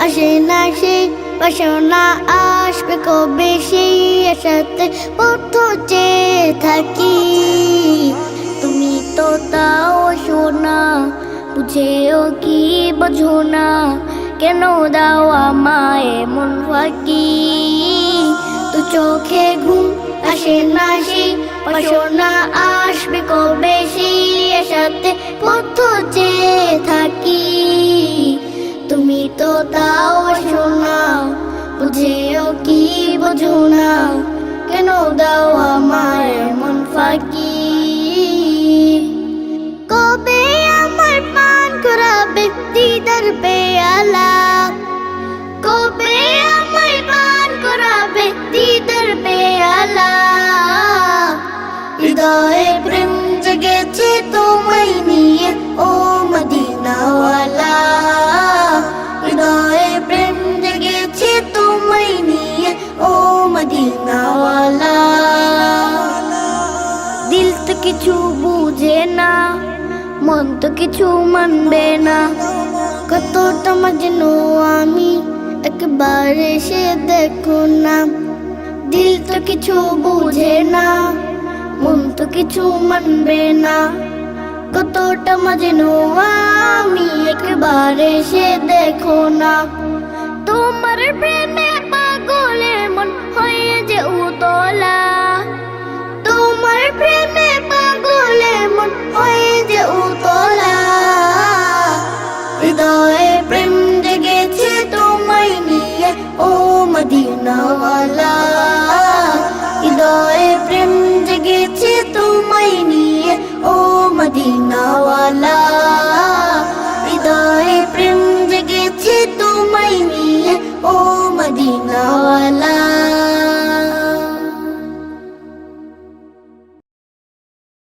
আসে না সেই বাসনা, আসবে কবে সেই আশাতে পথ চেয়ে থাকি। তুমি তো তাও শোনা, বুঝেও কি বোঝো না, কেন দাও আমায় মন ফাঁকি। তো চোখে ঘুম আসে না সেই বাসনা, আসবে কবে সেই আশাতে পথ চেয়ে থাকি। তুমি তো তাও শোনা, বুঝেও কি বোঝো না, কেন দাও আমায় মন ফাঁকি। কবে আমার পান করাবে দিদার পেয়ালা, কবে আমায় পান করাবে দিদার পেয়ালা। হৃদয়ে প্রেম জেগেছে তোমায় নিয়ে ও মদিনাওয়ালা, হৃদয়ে প্রেম জেগেছে তোমায় নিয়ে ও মদিনাওয়ালা। দিল তো কিছু বুঝে না, মন তো কিছু মানবে না, কতটা মজনু আমি একবার এসে দেখো না। দিল তো কিছু বুঝে না, মন তো কিছু মানবে না, কতটা মজনু আমি একবার এসে দেখো না। তোমার প্রেমে পাগলের মন হয়ে যে উতলা, তোমার প্রেমে